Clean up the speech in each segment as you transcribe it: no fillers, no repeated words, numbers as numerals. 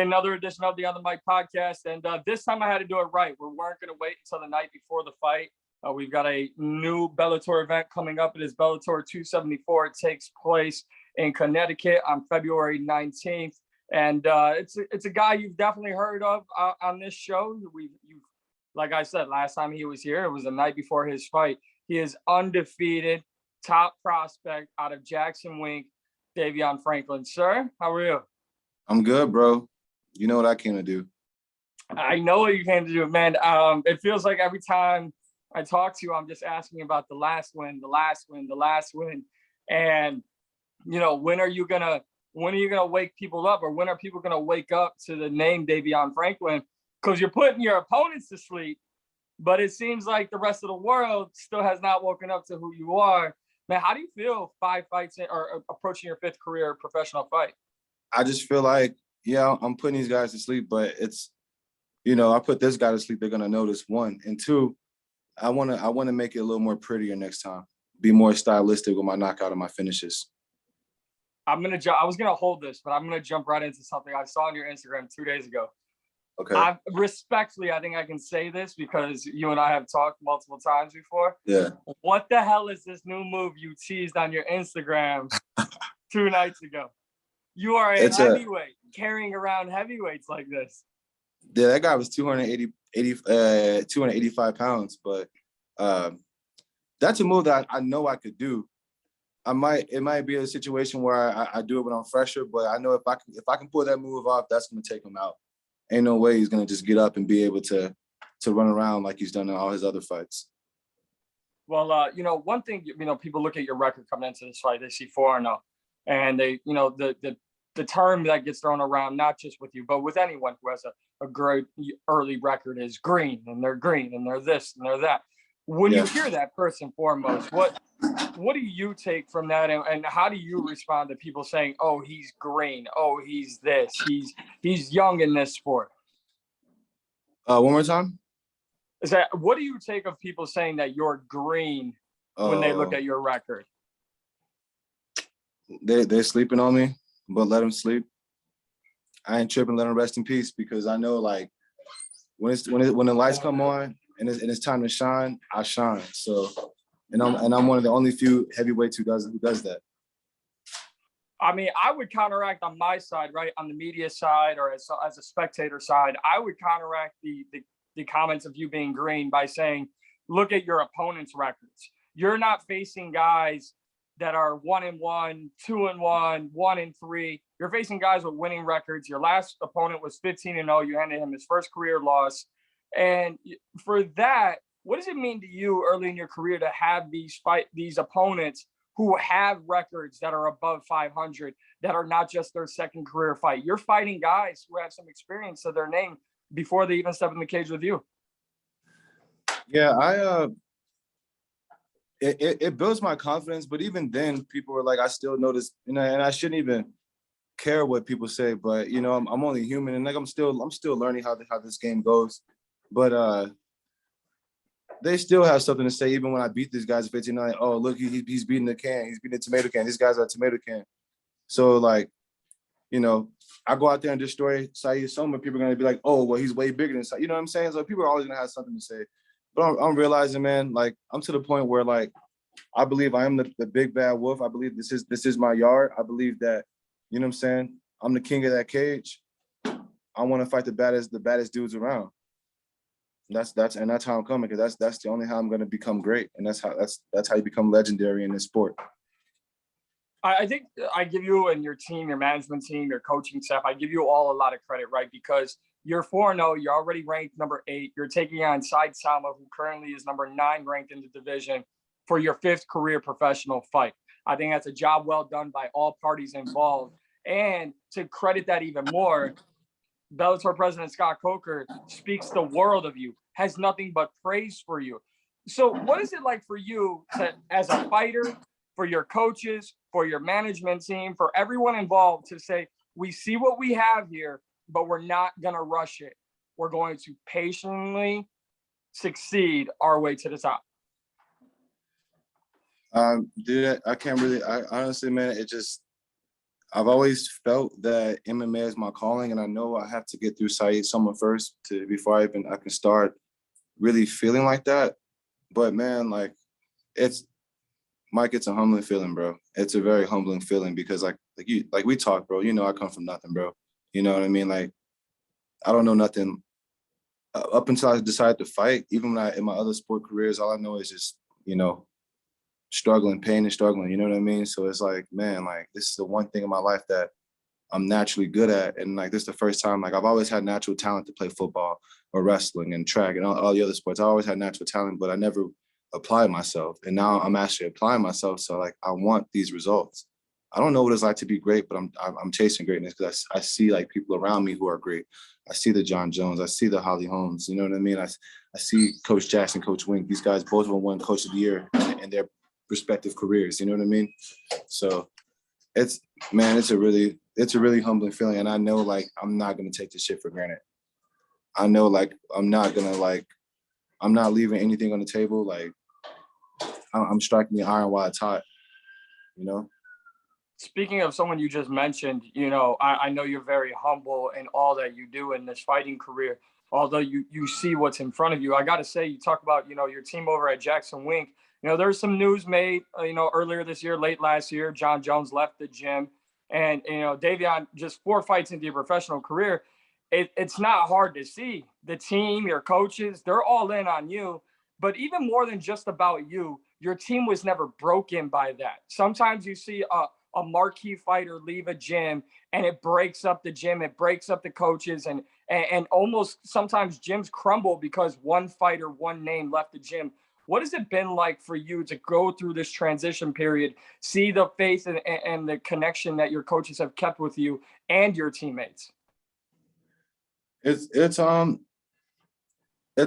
Another edition of the On the Mic podcast, and this time I had to do it right. We weren't going to wait until the night before the fight. We've got a new Bellator event coming up. It is Bellator 274. It takes place in Connecticut on February 19th, and it's a guy you've definitely heard of on this show. Like I said last time he was here, it was the night before his fight. He is undefeated, top prospect out of Jackson Wink, Davion Franklin. Sir, how are you? I'm good, bro. You know what I came to do. I know what you came to do, man. It feels like every time I talk to you, I'm just asking about the last win. And, when are you gonna wake people up, or when are people gonna wake up to the name Davion Franklin? Because you're putting your opponents to sleep, but it seems like the rest of the world still has not woken up to who you are. Man, how do you feel 5 fights in, or approaching your 5th career professional fight? I just feel like, yeah, I'm putting these guys to sleep, but it's, I put this guy to sleep, they're gonna notice, 1. And 2, I wanna make it a little more prettier next time. Be more stylistic with my knockout and my finishes. I was gonna hold this, but I'm gonna jump right into something I saw on your Instagram 2 days ago. Okay. Respectfully, I think I can say this because you and I have talked multiple times before. Yeah. What the hell is this new move you teased on your Instagram 2 nights ago? You are a heavyweight, carrying around heavyweights like this. Yeah, that guy was 285 pounds, but that's a move that I know I could do. It might be a situation where I do it when I'm fresher, but I know if I can pull that move off, that's gonna take him out. Ain't no way he's gonna just get up and be able to run around like he's done in all his other fights. Well, one thing, people look at your record coming into this fight, they see 4-0, and they, the term that gets thrown around, not just with you, but with anyone who has a great early record, is green, and they're this and they're that. When you hear that, first and foremost, what do you take from that, and how do you respond to people saying, "Oh, he's green. Oh, he's this. He's young in this sport"? One more time. What do you take of people saying that you're green when they look at your record? They're sleeping on me, but let them sleep. I ain't tripping. Let them rest in peace, because I know, like, when the lights come on and it's time to shine, I shine. So, and I'm one of the only few heavyweights who does that. I mean, I would counteract on my side, right, on the media side, or as a spectator side. I would counteract the comments of you being green by saying, look at your opponent's records. You're not facing guys that are 1-1, 2-1, 1-3. You're facing guys with winning records. Your last opponent was 15-0. You handed him his first career loss. And for that, what does it mean to you early in your career to have these opponents who have records that are above 500, that are not just their second career fight? You're fighting guys who have some experience to their name before they even step in the cage with you. Yeah, it builds my confidence, but even then, people were like, I still notice, and I shouldn't even care what people say, but I'm only human, and like I'm still learning how this game goes. But they still have something to say, even when I beat these guys at 59. Oh, look, he's beating the can, he's beating the tomato can. These guys are a tomato can. So, like, I go out there and destroy Said Sowma, people are gonna be like, oh, well, he's way bigger than Said. You know what I'm saying? So people are always gonna have something to say. But I'm realizing, man, like, I'm to the point where, like, I believe I am the big bad wolf. I believe this is my yard. I believe that, you know what I'm saying, I'm the king of that cage. I want to fight the baddest dudes around. That's how I'm coming, because that's the only how I'm gonna become great. And that's how you become legendary in this sport. I think I give you and your team, your management team, your coaching staff, I give you all a lot of credit, right? Because you're 4-0, you're already ranked number 8. You're taking on Said Sowma, who currently is number 9 ranked in the division, for your 5th career professional fight. I think that's a job well done by all parties involved. And to credit that even more, Bellator President Scott Coker speaks the world of you, has nothing but praise for you. So what is it like for you as a fighter, for your coaches, for your management team, for everyone involved, to say, we see what we have here, but we're not going to rush it. We're going to patiently succeed our way to the top? Dude, I can't really, honestly, man, I've always felt that MMA is my calling, and I know I have to get through Said Sowma first before I can start really feeling like that. But man, like it's Mike, it's a humbling feeling, bro. It's a very humbling feeling because like we talk, bro. You know, I come from nothing, bro. You know what I mean? Like I don't know nothing up until I decided to fight. Even when in my other sport careers, all I know is just struggling, pain and struggling. You know what I mean? So it's like, man, like this is the one thing in my life that I'm naturally good at, and like this is the first time. Like I've always had natural talent to play football or wrestling and track and all the other sports. I always had natural talent, but I never applied myself. And now I'm actually applying myself. So like I want these results. I don't know what it's like to be great, but I'm chasing greatness because I see like people around me who are great. I see the John Jones. I see the Holly Holmes. You know what I mean? I see Coach Jackson, Coach Wink. These guys, both of them won Coach of the Year in their respective careers. You know what I mean? So it's a really humbling feeling. And I know like I'm not gonna take this shit for granted. I know like I'm not leaving anything on the table. Like I'm striking the iron while it's hot, you know? Speaking of someone you just mentioned, I know you're very humble in all that you do in this fighting career, although you see what's in front of you. I got to say, you talk about, your team over at Jackson Wink. There's some news made, earlier this year, late last year, John Jones left the gym. And, Davion, just 4 fights into your professional career, it's not hard to see. The team, your coaches, they're all in on you. But even more than just about you, your team was never broken by that. Sometimes you see a marquee fighter leave a gym and it breaks up the gym, it breaks up the coaches, and almost sometimes gyms crumble because one fighter, one name left the gym. What has it been like for you to go through this transition period, see the faith and the connection that your coaches have kept with you and your teammates? It's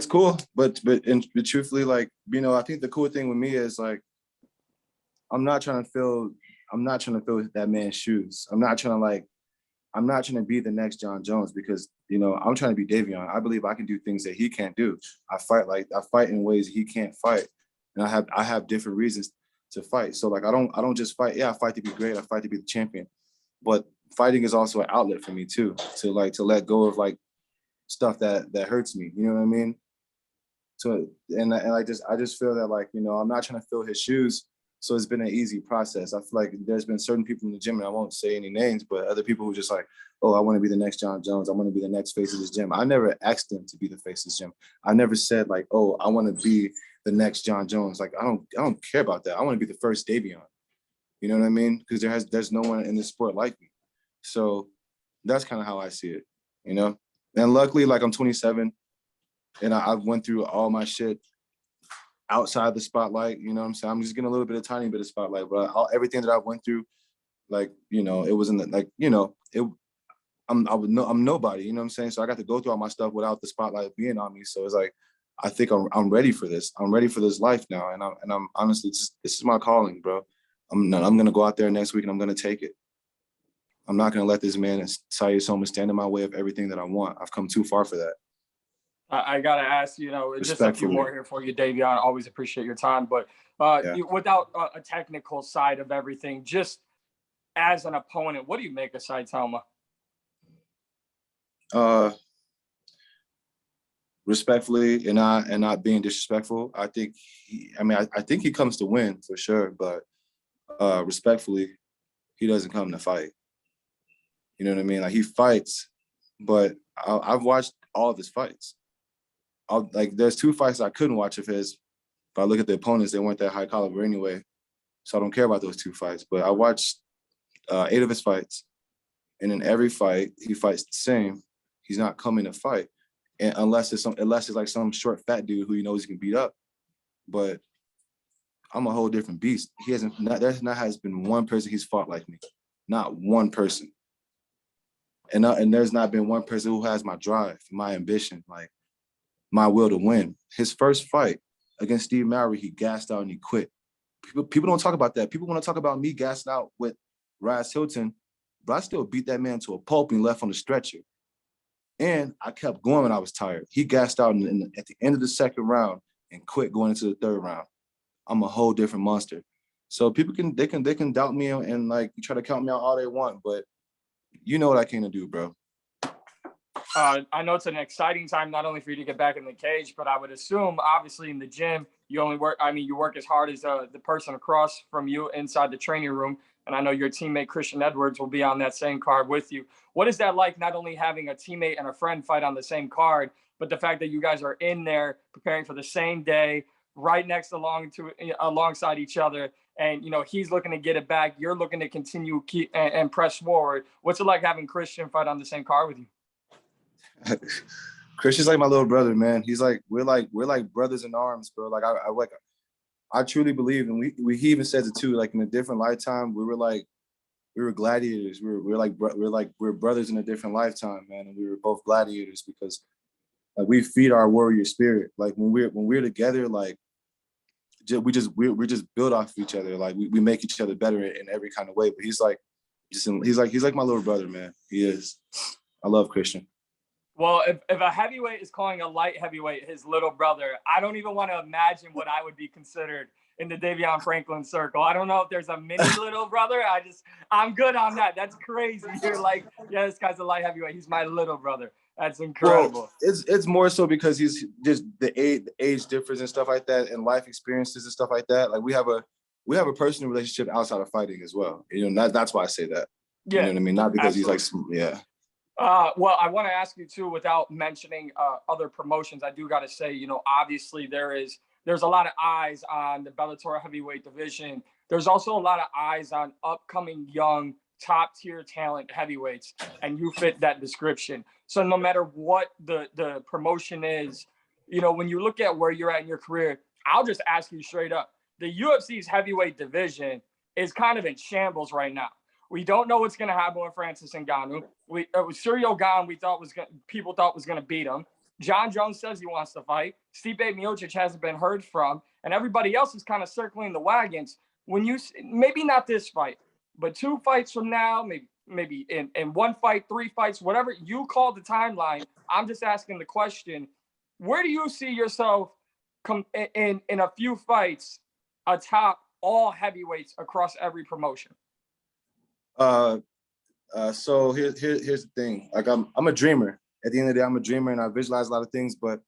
cool, but truthfully, like, I think the cool thing with me is like I'm not trying to fill that man's shoes. I'm not trying to be the next John Jones because, I'm trying to be Davion. I believe I can do things that he can't do. I fight in ways he can't fight. And I have different reasons to fight. So like I don't just fight. Yeah, I fight to be great. I fight to be the champion. But fighting is also an outlet for me too, to let go of like stuff that hurts me. You know what I mean? So and I just feel that like, I'm not trying to fill his shoes. So it's been an easy process. I feel like there's been certain people in the gym, and I won't say any names, but other people who just like, oh, I want to be the next John Jones. I want to be the next face of this gym. I never asked them to be the face of this gym. I never said like, oh, I want to be the next John Jones. Like, I don't care about that. I want to be the first Davion. You know what I mean? Because there's no one in this sport like me. So that's kind of how I see it, And luckily, like I'm 27 and I went through all my shit outside the spotlight, you know what I'm saying? I'm just getting a tiny bit of spotlight, but everything that I went through, like, it wasn't like, I'm nobody, you know what I'm saying? So I got to go through all my stuff without the spotlight being on me. So it's like, I think I'm ready for this. I'm ready for this life now. And I'm honestly, this is my calling, bro. I'm going to go out there next week and I'm going to take it. I'm not going to let this man, Said Sowma, stand in my way of everything that I want. I've come too far for that. I got to ask, just a few more here for you, Davion. Always appreciate your time. But without a technical side of everything, just as an opponent, what do you make of Said Sowma? Respectfully and not being disrespectful, I think I think he comes to win for sure, but respectfully, he doesn't come to fight. You know what I mean? Like he fights, but I've watched all of his fights. There's 2 fights I couldn't watch of his. If I look at the opponents, they weren't that high caliber anyway, so I don't care about those 2 fights. But I watched 8 of his fights, and in every fight he fights the same. He's not coming to fight, and unless it's like some short fat dude who he knows he can beat up. But I'm a whole different beast. There has been one person he's fought like me, not one person. And there's not been one person who has my drive, my ambition, like my will to win. His first fight against Steve Mowry, he gassed out and he quit. People don't talk about that. People want to talk about me gassing out with Raz Hilton, but I still beat that man to a pulp and left on the stretcher. And I kept going when I was tired. He gassed out at the end of the second round and quit going into the third round. I'm a whole different monster. So people they can doubt me and like try to count me out all they want, but you know what I came to do, bro. I know it's an exciting time, not only for you to get back in the cage, but I would assume, obviously, in the gym, you work as hard as the person across from you inside the training room. And I know your teammate, Christian Edwards, will be on that same card with you. What is that like, not only having a teammate and a friend fight on the same card, but the fact that you guys are in there preparing for the same day, right alongside each other? And, he's looking to get it back. You're looking to continue and press forward. What's it like having Christian fight on the same card with you? Christian's like my little brother, man. He's like we're like brothers in arms, bro. Like I truly believe, and he even says it too. Like in a different lifetime, we were gladiators. We're brothers in a different lifetime, man. And we were both gladiators because like we feed our warrior spirit. Like when we're together, like we just build off of each other. Like we make each other better in every kind of way. But he's like my little brother, man. He is. I love Christian. Well, if a heavyweight is calling a light heavyweight his little brother, I don't even want to imagine what I would be considered in the Davion Franklin circle. I don't know if there's a mini little brother. I'm good on that. That's crazy. You're like, yeah, this guy's a light heavyweight. He's my little brother. That's incredible. Well, it's more so because he's just the age difference and stuff like that, and life experiences and stuff like that. Like we have a personal relationship outside of fighting as well. That's why I say that. Yeah. You know what I mean? Not because absolutely. He's like, yeah. Well, I want to ask you too, without mentioning other promotions, I do got to say, obviously there's a lot of eyes on the Bellator heavyweight division. There's also a lot of eyes on upcoming young top tier talent heavyweights, and you fit that description. So no matter what the promotion is, when you look at where you're at in your career, I'll just ask you straight up. The UFC's heavyweight division is kind of in shambles right now. We don't know what's going to happen with Francis Ngannou. Ciryl Gane, people thought was going to beat him. John Jones says he wants to fight. Stipe Miocic hasn't been heard from, and everybody else is kind of circling the wagons. When maybe not this fight, but 2 fights from now, maybe in 1 fight, 3 fights, whatever you call the timeline. I'm just asking the question: where do you see yourself in a few fights atop all heavyweights across every promotion? So here's the thing. Like I'm a dreamer. At the end of the day, I'm a dreamer and I visualize a lot of things, but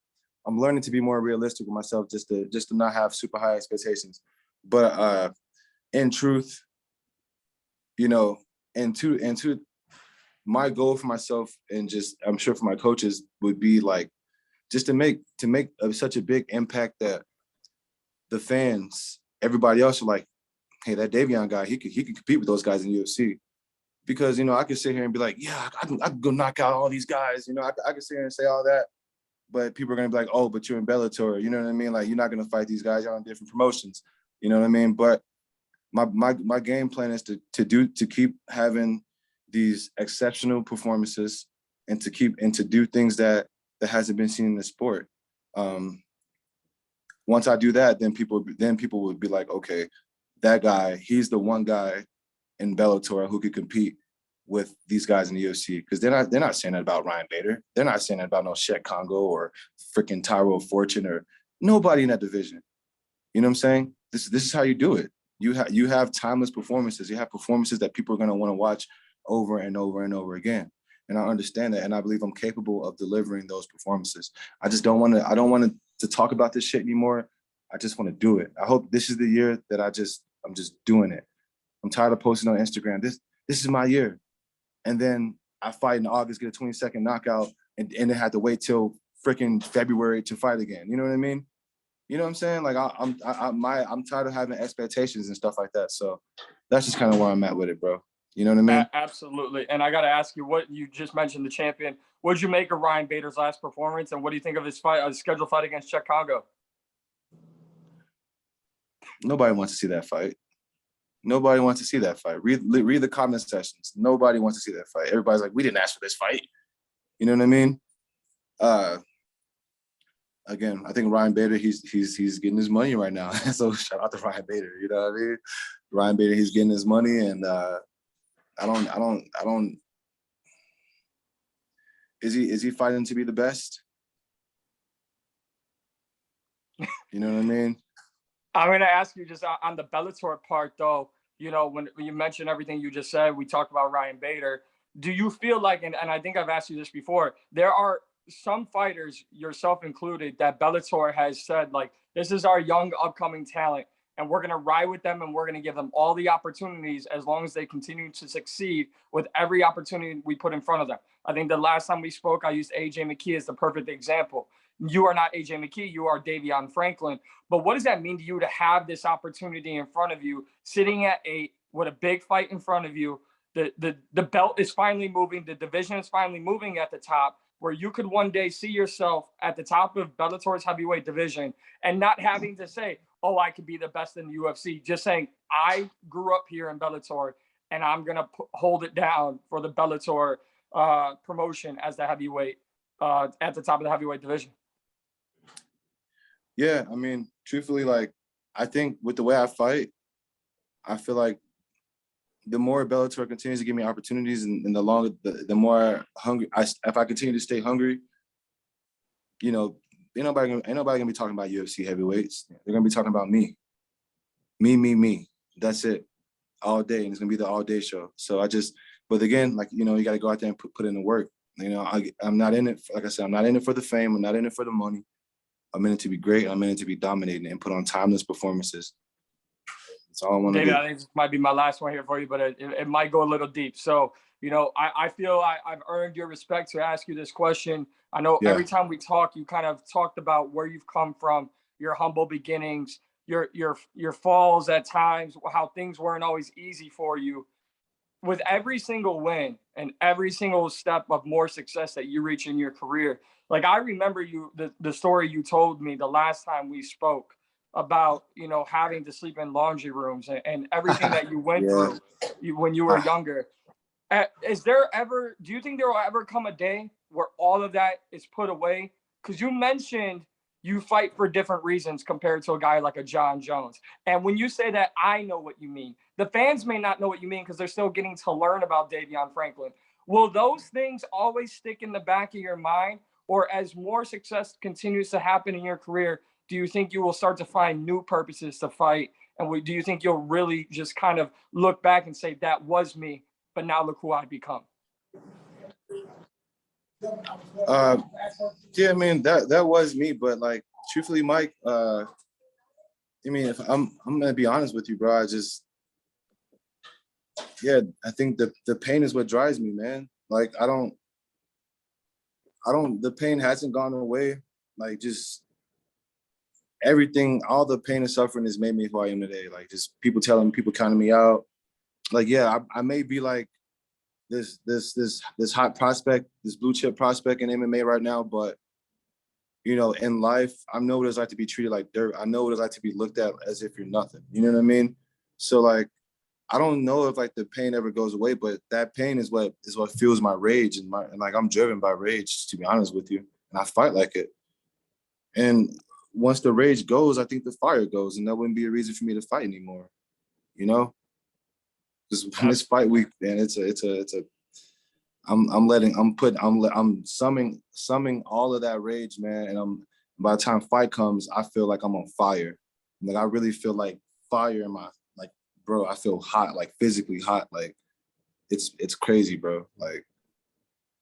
I'm learning to be more realistic with myself just to not have super high expectations. But in truth, and to my goal for myself and just I'm sure for my coaches would be like just to make such a big impact that the fans, everybody else are like, hey, that Davion guy, he could compete with those guys in UFC. Because, I could sit here and be like, yeah, I can go knock out all these guys. I could sit here and say all that. But people are going to be like, oh, but you're in Bellator. You know what I mean? Like, you're not going to fight these guys. You're on different promotions. You know what I mean? But my game plan is to keep having these exceptional performances and to do things that hasn't been seen in the sport. Once I do that, then people would be like, okay, that guy, he's the one guy in Bellator who could compete with these guys in the UFC, because they're not saying that about Ryan Bader. They're not saying that about no Shet Congo or freaking Tyrell Fortune or nobody in that division. You know what I'm saying? This is how you do it. You have timeless performances. You have performances that people are going to want to watch over and over and over again. And I understand that, and I believe I'm capable of delivering those performances. I don't want to talk about this shit anymore. I just want to do it. I hope this is the year that I'm just doing it. I'm tired of posting on Instagram. This is my year. And then I fight in August, get a 20-second knockout, and then have to wait till freaking February to fight again. You know what I mean? You know what I'm saying? Like I'm tired of having expectations and stuff like that. So that's just kind of where I'm at with it, bro. You know what I mean? Absolutely. And I got to ask you, what you just mentioned, the champion. What did you make of Ryan Bader's last performance, and what do you think of his scheduled fight against Shet Congo? Nobody wants to see that fight. Nobody wants to see that fight. Read the comment sections. Nobody wants to see that fight. Everybody's like, we didn't ask for this fight. You know what I mean? Again, I think Ryan Bader, he's getting his money right now. So shout out to Ryan Bader. You know what I mean? Ryan Bader, he's getting his money, and I don't. Is he fighting to be the best? You know what I mean? I'm going to ask you just on the Bellator part, though, you know, when you mentioned everything you just said, we talked about Ryan Bader. Do you feel like, and I think I've asked you this before, there are some fighters, yourself included, that Bellator has said, like, this is our young upcoming talent, and we're going to ride with them and we're going to give them all the opportunities as long as they continue to succeed with every opportunity we put in front of them. I think the last time we spoke, I used AJ McKee as the perfect example. You are not AJ McKee, you are Davion Franklin. But what does that mean to you to have this opportunity in front of you, sitting at 8 with a big fight in front of you? The belt is finally moving, the division is finally moving at the top, where you could one day see yourself at the top of Bellator's heavyweight division and not having to say, oh, I could be the best in the UFC. Just saying, I grew up here in Bellator and I'm going to hold it down for the Bellator promotion as the heavyweight at the top of the heavyweight division. Yeah, I mean, truthfully, like, I think with the way I fight, I feel like the more Bellator continues to give me opportunities, and the longer, the more hungry, if I continue to stay hungry, you know, ain't nobody gonna be talking about UFC heavyweights. They're gonna be talking about me. Me. That's it, all day, and it's gonna be the all day show. So but again, like, you know, you got to go out there and put in the work. You know, I'm not in it. Like I said, I'm not in it for the fame. I'm not in it for the money. I'm in it to be great. I'm in it to be dominating and put on timeless performances. That's all I want to do. David, I think this might be my last one here for you, but it might go a little deep. So, you know, I feel I've earned your respect to ask you this question. I know every time we talk, you kind of talked about where you've come from, your humble beginnings, your falls at times, how things weren't always easy for you. With every single win and every single step of more success that you reach in your career, like I remember the story you told me the last time we spoke about, you know, having to sleep in laundry rooms and everything that you went through when you were younger. Do you think there will ever come a day where all of that is put away? Because you mentioned you fight for different reasons compared to a guy like a John Jones. And when you say that, I know what you mean. The fans may not know what you mean because they're still getting to learn about Davion Franklin. Will those things always stick in the back of your mind? Or as more success continues to happen in your career, do you think you will start to find new purposes to fight? And do you think you'll really just kind of look back and say, that was me, but now look who I've become? Yeah, I mean, that was me, but like, truthfully, Mike, I mean, if I'm gonna be honest with you, bro, I think the pain is what drives me, man. Like, the pain hasn't gone away. Like, just everything, all the pain and suffering has made me who I am today. Like, just people counting me out. Like, yeah, I may be like this hot prospect, this blue chip prospect in MMA right now, but you know, in life, I know what it's like to be treated like dirt. I know what it's like to be looked at as if you're nothing. You know what I mean? So like, I don't know if like the pain ever goes away, but that pain is what fuels my rage and like I'm driven by rage, to be honest with you, and I fight like it. And once the rage goes, I think the fire goes, and that wouldn't be a reason for me to fight anymore. You know, because when this fight week, man, I'm summing all of that rage, man. And by the time fight comes, I feel like I'm on fire. Like I really feel like fire in my, like, bro, I feel hot, like physically hot. Like it's crazy, bro. Like,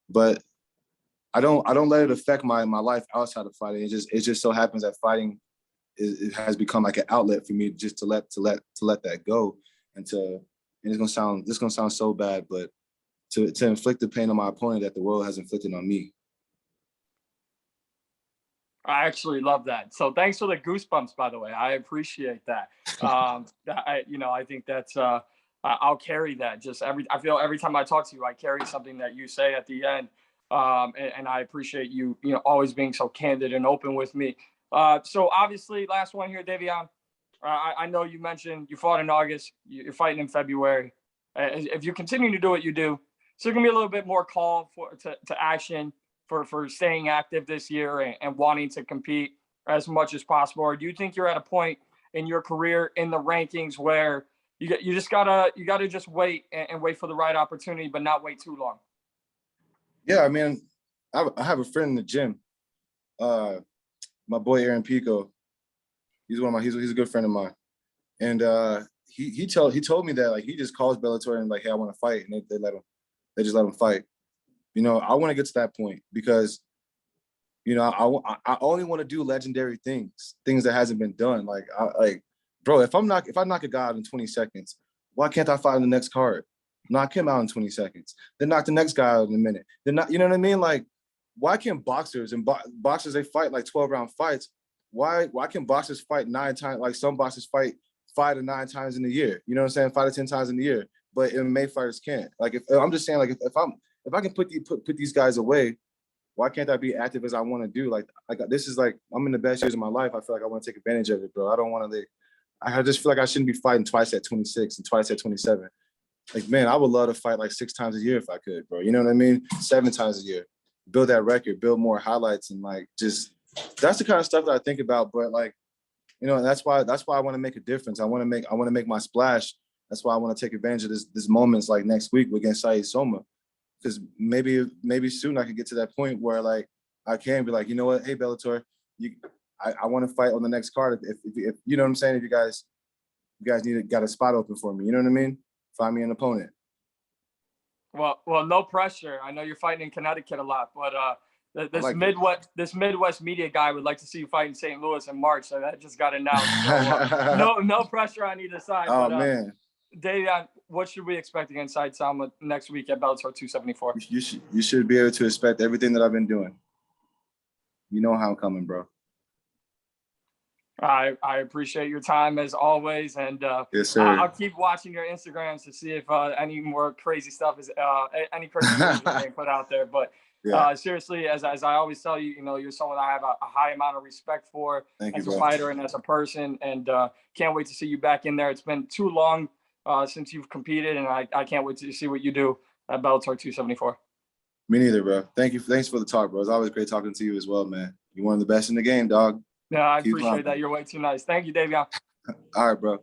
but I don't let it affect my life outside of fighting. It just so happens that fighting it has become like an outlet for me just to let that go and it's gonna sound so bad, but to inflict the pain on my opponent that the world has inflicted on me. I actually love that. So thanks for the goosebumps, by the way. I appreciate that. I think that's I'll carry that. I feel every time I talk to you, I carry something that you say at the end. And I appreciate you, always being so candid and open with me. So obviously, last one here, Davion. I know you mentioned you fought in August. You're fighting in February. If you continue to do what you do, so there's gonna be a little bit more call to action for staying active this year and wanting to compete as much as possible? Or do you think you're at a point in your career in the rankings where you just gotta just wait and wait for the right opportunity, but not wait too long? Yeah, I mean, I have a friend in the gym, my boy Aaron Pico. He's a good friend of mine. And he told me that like he just calls Bellator and like, hey, I want to fight, and they just let him fight. You know, I want to get to that point because, you know, I only want to do legendary things that hasn't been done. Bro, if I knock a guy out in 20 seconds, why can't I fight in the next card? Knock him out in 20 seconds, then knock the next guy out in a minute. Then not, you know what I mean? Like, why can't boxers boxers they fight like 12-round fights? Why can't boxers fight 9 times? Like some boxers fight 5 to 9 times in a year. You know what I'm saying? 5 to 10 times in a year. But MMA fighters can't. Like if I'm just saying, like if I can put these guys away, why can't I be active as I want to do? Like this is like I'm in the best years of my life. I feel like I want to take advantage of it, bro. I don't want to. I just feel like I shouldn't be fighting twice at 26 and twice at 27. Like, man, I would love to fight like 6 times a year if I could, bro. You know what I mean? 7 times a year. Build that record, build more highlights, and like just that's the kind of stuff that I think about. But like, you know, that's why I want to make a difference. I want to make my splash. That's why I want to take advantage of this moments like next week against Said Sowma. Because maybe soon I can get to that point where like I can be like, you know what, hey Bellator, I want to fight on the next card if you know what I'm saying. If you guys got a spot open for me, you know what I mean. Find me an opponent. Well, no pressure. I know you're fighting in Connecticut a lot, but this like Midwest media guy would like to see you fight in St. Louis in March. So that just got announced. So, no pressure on either side. Oh man. Davion, what should we expect against Said Sowma next week at Bellator 274? You should be able to expect everything that I've been doing. You know how I'm coming, bro. I appreciate your time as always, and yes, sir. I'll keep watching your Instagrams to see if any more crazy stuff is any crazy things are being put out there. But yeah. Seriously, as I always tell you, you know, you're someone I have a high amount of respect for as a fighter and as a person, and can't wait to see you back in there. It's been too long since you've competed, and I can't wait to see what you do at Bellator 274. Me neither, bro. Thank you. Thanks for the talk, bro. It's always great talking to you as well, man. You're one of the best in the game, dog. Yeah, I appreciate that. You're way too nice. Thank you, Davion. All right, bro.